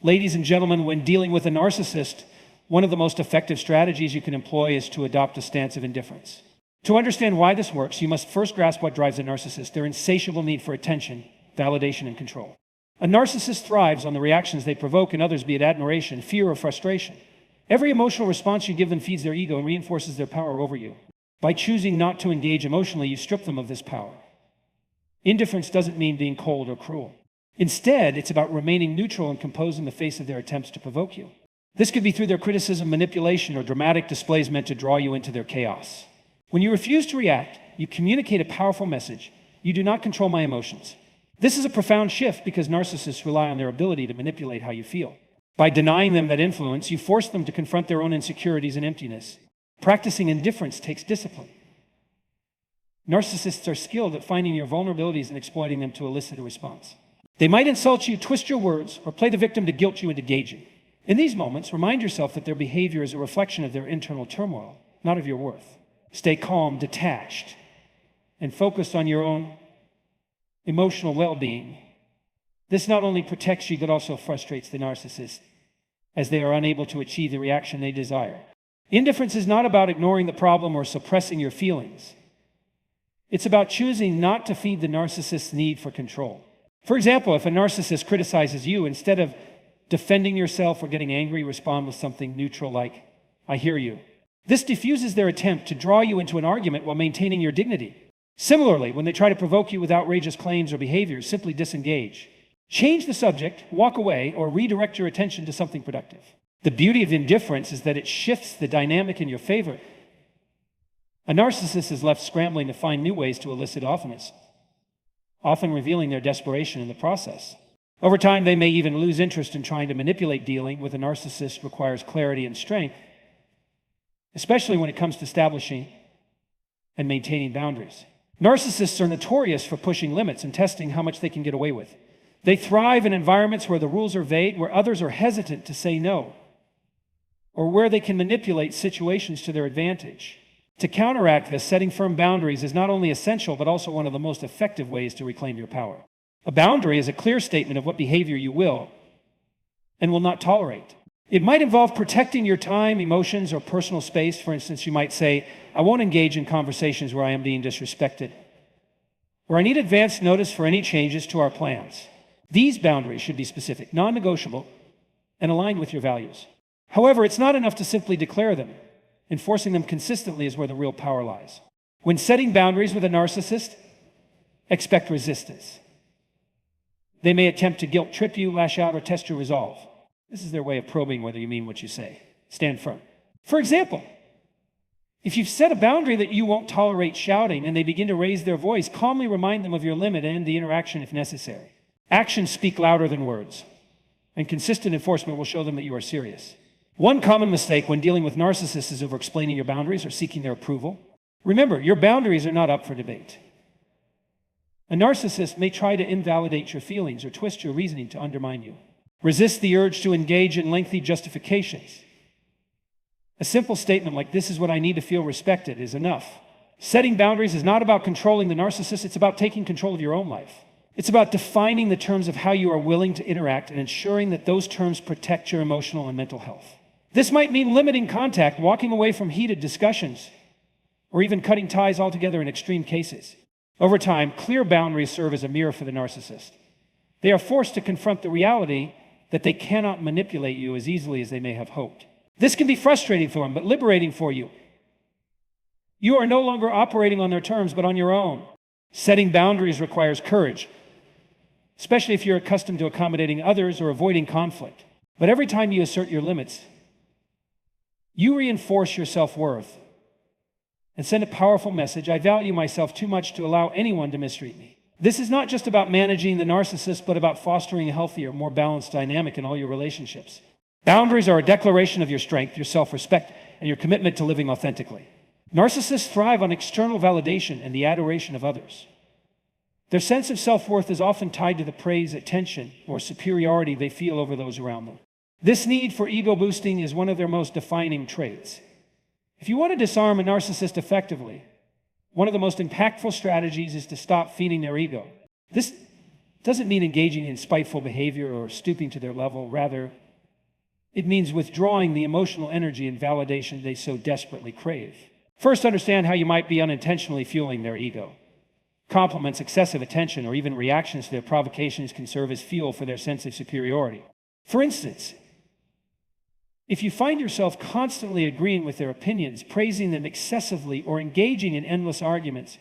Ladies and gentlemen, when dealing with a narcissist, one of the most effective strategies you can employ is to adopt a stance of indifference. To understand why this works, you must first grasp what drives a narcissist, their insatiable need for attention, validation, and control. A narcissist thrives on the reactions they provoke in others, be it admiration, fear, or frustration. Every emotional response you give them feeds their ego and reinforces their power over you. By choosing not to engage emotionally, you strip them of this power. Indifference doesn't mean being cold or cruel. Instead, it's about remaining neutral and composed in the face of their attempts to provoke you. This could be through their criticism, manipulation, or dramatic displays meant to draw you into their chaos. When you refuse to react, you communicate a powerful message. You do not control my emotions. This is a profound shift because narcissists rely on their ability to manipulate how you feel. By denying them that influence, you force them to confront their own insecurities and emptiness. Practicing indifference takes discipline. Narcissists are skilled at finding your vulnerabilities and exploiting them to elicit a response. They might insult you, twist your words, or play the victim to guilt you into engaging. In these moments, remind yourself that their behavior is a reflection of their internal turmoil, not of your worth. Stay calm, detached, and focused on your own emotional well-being. This not only protects you, but also frustrates the narcissist, as they are unable to achieve the reaction they desire. Indifference is not about ignoring the problem or suppressing your feelings. It's about choosing not to feed the narcissist's need for control. For example, if a narcissist criticizes you, instead of defending yourself or getting angry, respond with something neutral like, "I hear you." This diffuses their attempt to draw you into an argument while maintaining your dignity. Similarly, when they try to provoke you with outrageous claims or behaviors, simply disengage. Change the subject, walk away, or redirect your attention to something productive. The beauty of indifference is that it shifts the dynamic in your favor. A narcissist is left scrambling to find new ways to elicit offense, often revealing their desperation in the process. Over time, they may even lose interest in trying to manipulate. Dealing with a narcissist requires clarity and strength, especially when it comes to establishing and maintaining boundaries. Narcissists are notorious for pushing limits and testing how much they can get away with. They thrive in environments where the rules are vague, where others are hesitant to say no, or where they can manipulate situations to their advantage. To counteract this, setting firm boundaries is not only essential, but also one of the most effective ways to reclaim your power. A boundary is a clear statement of what behavior you will and will not tolerate. It might involve protecting your time, emotions, or personal space. For instance, you might say, "I won't engage in conversations where I am being disrespected, or I need advance notice for any changes to our plans." These boundaries should be specific, non-negotiable, and aligned with your values. However, it's not enough to simply declare them. Enforcing them consistently is where the real power lies. When setting boundaries with a narcissist, expect resistance. They may attempt to guilt trip you, lash out, or test your resolve. This is their way of probing whether you mean what you say. Stand firm. For example, if you've set a boundary that you won't tolerate shouting and they begin to raise their voice, calmly remind them of your limit and end the interaction if necessary. Actions speak louder than words, and consistent enforcement will show them that you are serious. One common mistake when dealing with narcissists is over-explaining your boundaries or seeking their approval. Remember, your boundaries are not up for debate. A narcissist may try to invalidate your feelings or twist your reasoning to undermine you. Resist the urge to engage in lengthy justifications. A simple statement like, "This is what I need to feel respected," is enough. Setting boundaries is not about controlling the narcissist, it's about taking control of your own life. It's about defining the terms of how you are willing to interact and ensuring that those terms protect your emotional and mental health. This might mean limiting contact, walking away from heated discussions, or even cutting ties altogether in extreme cases. Over time, clear boundaries serve as a mirror for the narcissist. They are forced to confront the reality that they cannot manipulate you as easily as they may have hoped. This can be frustrating for them, but liberating for you. You are no longer operating on their terms, but on your own. Setting boundaries requires courage, especially if you're accustomed to accommodating others or avoiding conflict. But every time you assert your limits, you reinforce your self-worth and send a powerful message: "I value myself too much to allow anyone to mistreat me." This is not just about managing the narcissist, but about fostering a healthier, more balanced dynamic in all your relationships. Boundaries are a declaration of your strength, your self-respect, and your commitment to living authentically. Narcissists thrive on external validation and the adoration of others. Their sense of self-worth is often tied to the praise, attention, or superiority they feel over those around them. This need for ego boosting is one of their most defining traits. If you want to disarm a narcissist effectively, one of the most impactful strategies is to stop feeding their ego. This It doesn't mean engaging in spiteful behavior or stooping to their level. Rather, it means withdrawing the emotional energy and validation they so desperately crave. First, understand how you might be unintentionally fueling their ego. Compliments, excessive attention, or even reactions to their provocations can serve as fuel for their sense of superiority. For instance, if you find yourself constantly agreeing with their opinions, praising them excessively, or engaging in endless arguments,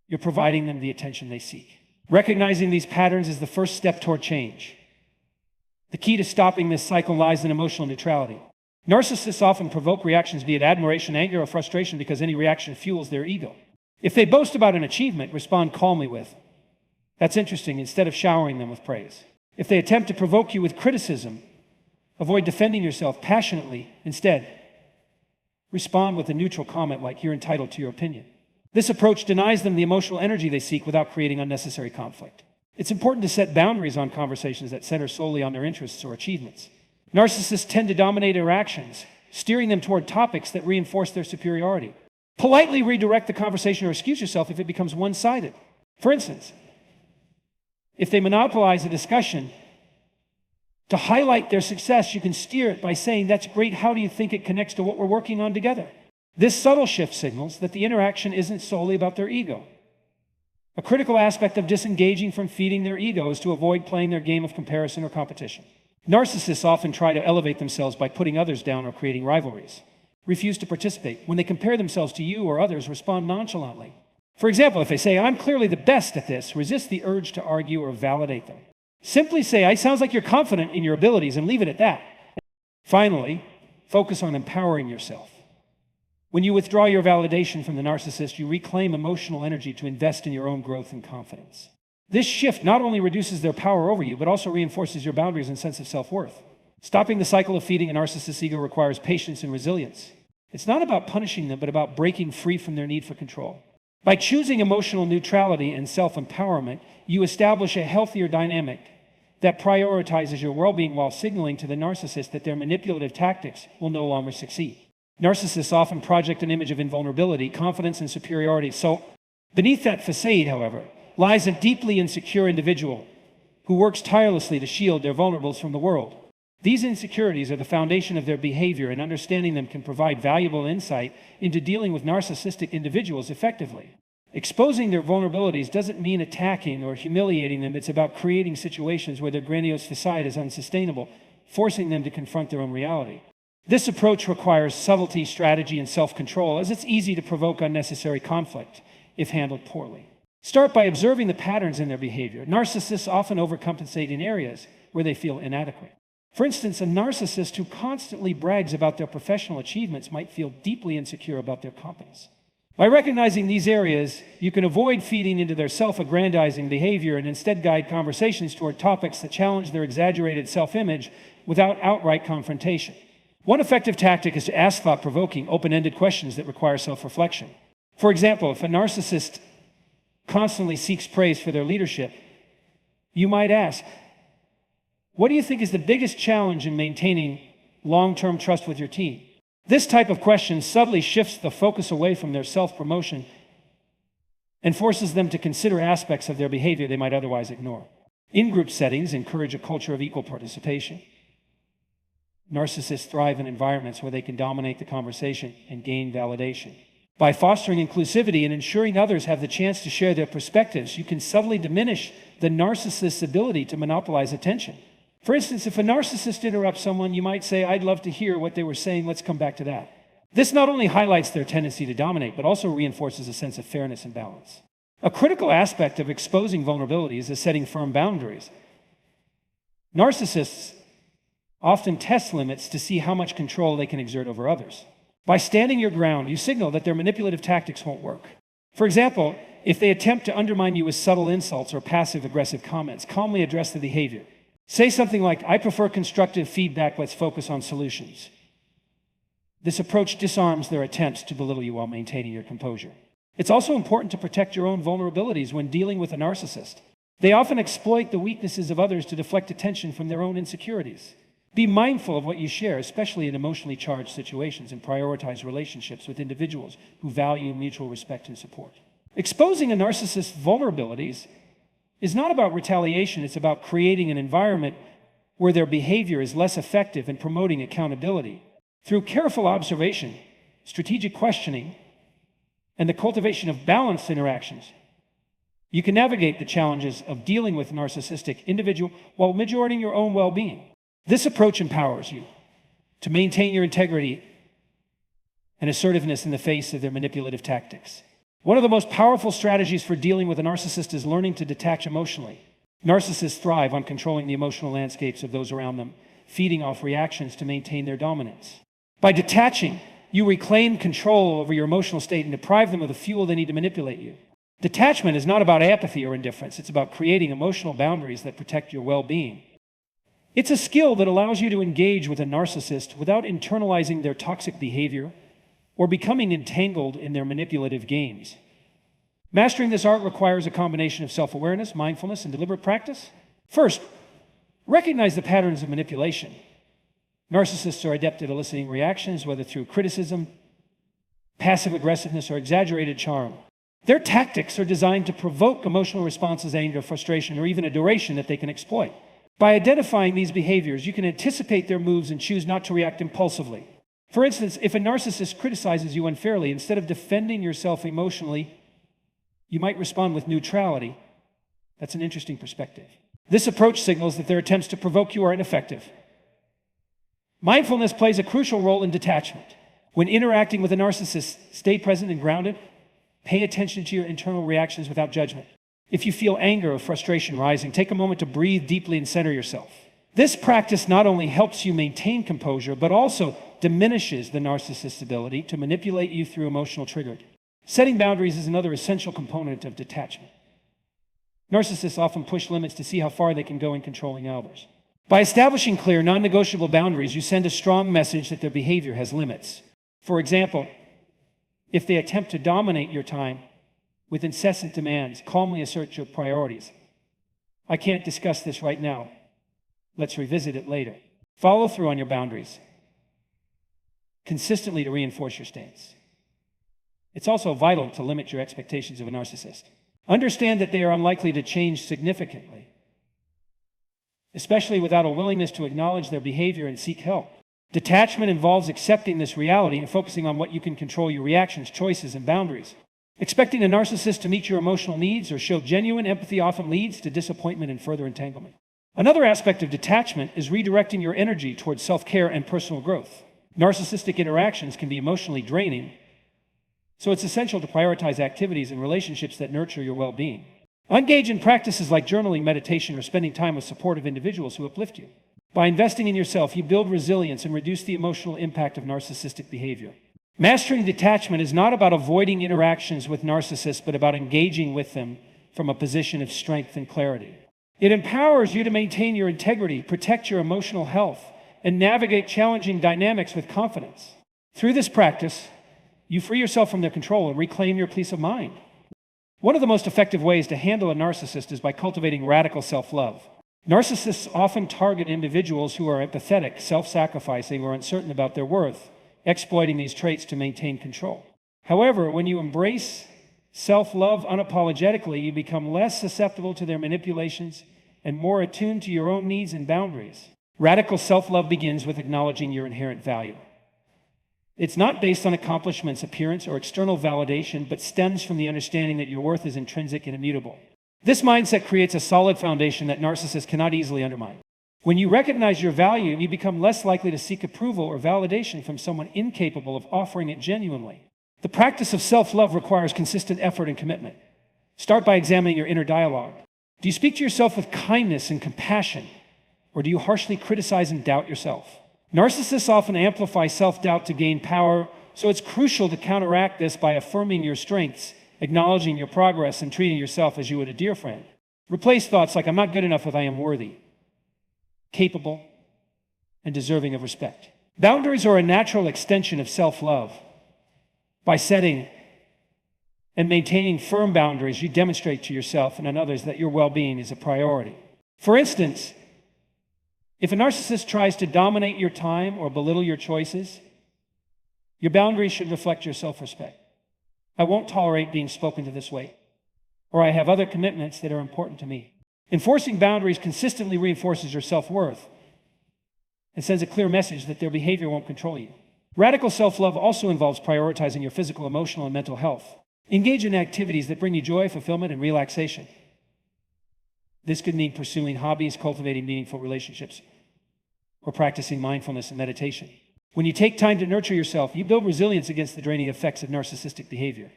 you're providing them the attention they seek. Recognizing these patterns is the first step toward change. The key to stopping this cycle lies in emotional neutrality. Narcissists often provoke reactions, be it admiration, anger, or frustration, because any reaction fuels their ego. If they boast about an achievement, respond calmly with, "That's interesting," instead of showering them with praise. If they attempt to provoke you with criticism, avoid defending yourself passionately. Instead, respond with a neutral comment like, "You're entitled to your opinion." This approach denies them the emotional energy they seek without creating unnecessary conflict. It's important to set boundaries on conversations that center solely on their interests or achievements. Narcissists tend to dominate interactions, steering them toward topics that reinforce their superiority. Politely redirect the conversation or excuse yourself if it becomes one-sided. For instance, if they monopolize a discussion, to highlight their success, you can steer it by saying, "That's great. How do you think it connects to what we're working on together?" This subtle shift signals that the interaction isn't solely about their ego. A critical aspect of disengaging from feeding their ego is to avoid playing their game of comparison or competition. Narcissists often try to elevate themselves by putting others down or creating rivalries. Refuse to participate. When they compare themselves to you or others, respond nonchalantly. For example, if they say, "I'm clearly the best at this," resist the urge to argue or validate them. Simply say, "It sounds like you're confident in your abilities," and leave it at that. Finally, focus on empowering yourself. When you withdraw your validation from the narcissist, you reclaim emotional energy to invest in your own growth and confidence. This shift not only reduces their power over you, but also reinforces your boundaries and sense of self-worth. Stopping the cycle of feeding a narcissist's ego requires patience and resilience. It's not about punishing them, but about breaking free from their need for control. By choosing emotional neutrality and self-empowerment, you establish a healthier dynamic that prioritizes your well-being while signaling to the narcissist that their manipulative tactics will no longer succeed. Narcissists often project an image of invulnerability, confidence, and superiority. So, beneath that facade, however, lies a deeply insecure individual who works tirelessly to shield their vulnerables from the world. These insecurities are the foundation of their behavior, and understanding them can provide valuable insight into dealing with narcissistic individuals effectively. Exposing their vulnerabilities doesn't mean attacking or humiliating them. It's about creating situations where their grandiose facade is unsustainable, forcing them to confront their own reality. This approach requires subtlety, strategy, and self-control, as it's easy to provoke unnecessary conflict if handled poorly. Start by observing the patterns in their behavior. Narcissists often overcompensate in areas where they feel inadequate. For instance, a narcissist who constantly brags about their professional achievements might feel deeply insecure about their competence. By recognizing these areas, you can avoid feeding into their self-aggrandizing behavior and instead guide conversations toward topics that challenge their exaggerated self-image without outright confrontation. One effective tactic is to ask thought-provoking, open-ended questions that require self-reflection. For example, if a narcissist constantly seeks praise for their leadership, you might ask, "What do you think is the biggest challenge in maintaining long-term trust with your team?" This type of question subtly shifts the focus away from their self-promotion and forces them to consider aspects of their behavior they might otherwise ignore. In-group settings encourage a culture of equal participation. Narcissists thrive in environments where they can dominate the conversation and gain validation. By fostering inclusivity and ensuring others have the chance to share their perspectives, you can subtly diminish the narcissist's ability to monopolize attention. For instance, if a narcissist interrupts someone, you might say, "I'd love to hear what they were saying. Let's come back to that." This not only highlights their tendency to dominate, but also reinforces a sense of fairness and balance. A critical aspect of exposing vulnerabilities is setting firm boundaries. Narcissists often test limits to see how much control they can exert over others. By standing your ground, you signal that their manipulative tactics won't work. For example, if they attempt to undermine you with subtle insults or passive-aggressive comments, calmly address the behavior. Say something like, "I prefer constructive feedback. Let's focus on solutions." This approach disarms their attempts to belittle you while maintaining your composure. It's also important to protect your own vulnerabilities when dealing with a narcissist. They often exploit the weaknesses of others to deflect attention from their own insecurities. Be mindful of what you share, especially in emotionally charged situations, and prioritize relationships with individuals who value mutual respect and support. Exposing a narcissist's vulnerabilities is not about retaliation, it's about creating an environment where their behavior is less effective in promoting accountability. Through careful observation, strategic questioning, and the cultivation of balanced interactions, you can navigate the challenges of dealing with a narcissistic individual while majoring your own well-being. This approach empowers you to maintain your integrity and assertiveness in the face of their manipulative tactics. One of the most powerful strategies for dealing with a narcissist is learning to detach emotionally. Narcissists thrive on controlling the emotional landscapes of those around them, feeding off reactions to maintain their dominance. By detaching, you reclaim control over your emotional state and deprive them of the fuel they need to manipulate you. Detachment is not about apathy or indifference. It's about creating emotional boundaries that protect your well-being. It's a skill that allows you to engage with a narcissist without internalizing their toxic behavior or becoming entangled in their manipulative games. Mastering this art requires a combination of self-awareness, mindfulness, and deliberate practice. First, recognize the patterns of manipulation. Narcissists are adept at eliciting reactions, whether through criticism, passive aggressiveness, or exaggerated charm. Their tactics are designed to provoke emotional responses, anger, frustration, or even a duration that they can exploit. By identifying these behaviors, you can anticipate their moves and choose not to react impulsively. For instance, if a narcissist criticizes you unfairly, instead of defending yourself emotionally, you might respond with neutrality. That's an interesting perspective. This approach signals that their attempts to provoke you are ineffective. Mindfulness plays a crucial role in detachment. When interacting with a narcissist, stay present and grounded. Pay attention to your internal reactions without judgment. If you feel anger or frustration rising, take a moment to breathe deeply and center yourself. This practice not only helps you maintain composure, but also diminishes the narcissist's ability to manipulate you through emotional triggers. Setting boundaries is another essential component of detachment. Narcissists often push limits to see how far they can go in controlling others. By establishing clear, non-negotiable boundaries, you send a strong message that their behavior has limits. For example, if they attempt to dominate your time with incessant demands, calmly assert your priorities. I can't discuss this right now. Let's revisit it later. Follow through on your boundaries consistently to reinforce your stance. It's also vital to limit your expectations of a narcissist. Understand that they are unlikely to change significantly, especially without a willingness to acknowledge their behavior and seek help. Detachment involves accepting this reality and focusing on what you can control: your reactions, choices, and boundaries. Expecting a narcissist to meet your emotional needs or show genuine empathy often leads to disappointment and further entanglement. Another aspect of detachment is redirecting your energy towards self-care and personal growth. Narcissistic interactions can be emotionally draining, so it's essential to prioritize activities and relationships that nurture your well-being. Engage in practices like journaling, meditation, or spending time with supportive individuals who uplift you. By investing in yourself, you build resilience and reduce the emotional impact of narcissistic behavior. Mastering detachment is not about avoiding interactions with narcissists, but about engaging with them from a position of strength and clarity. It empowers you to maintain your integrity, protect your emotional health, and navigate challenging dynamics with confidence. Through this practice, you free yourself from their control and reclaim your peace of mind. One of the most effective ways to handle a narcissist is by cultivating radical self-love. Narcissists often target individuals who are empathetic, self-sacrificing, or uncertain about their worth, exploiting these traits to maintain control. However, when you embrace self-love unapologetically, you become less susceptible to their manipulations and more attuned to your own needs and boundaries. Radical self-love begins with acknowledging your inherent value. It's not based on accomplishments, appearance, or external validation, but stems from the understanding that your worth is intrinsic and immutable. This mindset creates a solid foundation that narcissists cannot easily undermine. When you recognize your value, you become less likely to seek approval or validation from someone incapable of offering it genuinely. The practice of self-love requires consistent effort and commitment. Start by examining your inner dialogue. Do you speak to yourself with kindness and compassion, or do you harshly criticize and doubt yourself? Narcissists often amplify self-doubt to gain power, so it's crucial to counteract this by affirming your strengths, acknowledging your progress, and treating yourself as you would a dear friend. Replace thoughts like "I'm not good enough" with "I am worthy, capable, and deserving of respect." Boundaries are a natural extension of self-love. By setting and maintaining firm boundaries, you demonstrate to yourself and others that your well-being is a priority. For instance, if a narcissist tries to dominate your time or belittle your choices, your boundaries should reflect your self-respect. "I won't tolerate being spoken to this way. or I have other commitments that are important to me. Enforcing boundaries consistently reinforces your self-worth and sends a clear message that their behavior won't control you. Radical self-love also involves prioritizing your physical, emotional, and mental health. Engage in activities that bring you joy, fulfillment, and relaxation. This could mean pursuing hobbies, cultivating meaningful relationships, or practicing mindfulness and meditation. When you take time to nurture yourself, you build resilience against the draining effects of narcissistic behavior.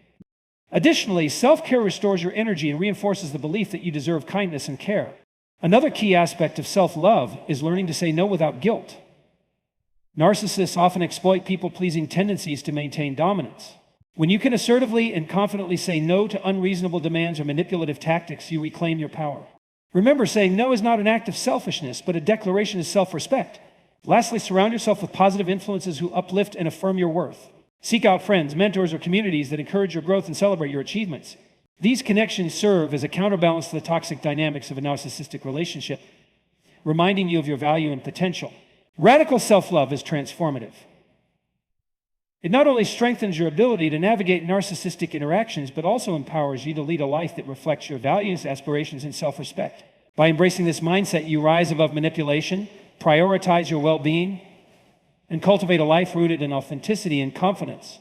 Additionally, self-care restores your energy and reinforces the belief that you deserve kindness and care. Another key aspect of self-love is learning to say no without guilt. Narcissists often exploit people-pleasing tendencies to maintain dominance. When you can assertively and confidently say no to unreasonable demands or manipulative tactics, you reclaim your power. Remember, saying no is not an act of selfishness, but a declaration of self-respect. Lastly, surround yourself with positive influences who uplift and affirm your worth. Seek out friends, mentors, or communities that encourage your growth and celebrate your achievements. These connections serve as a counterbalance to the toxic dynamics of a narcissistic relationship, reminding you of your value and potential. Radical self-love is transformative. It not only strengthens your ability to navigate narcissistic interactions, but also empowers you to lead a life that reflects your values, aspirations, and self-respect. By embracing this mindset, you rise above manipulation, prioritize your well-being, and cultivate a life rooted in authenticity and confidence.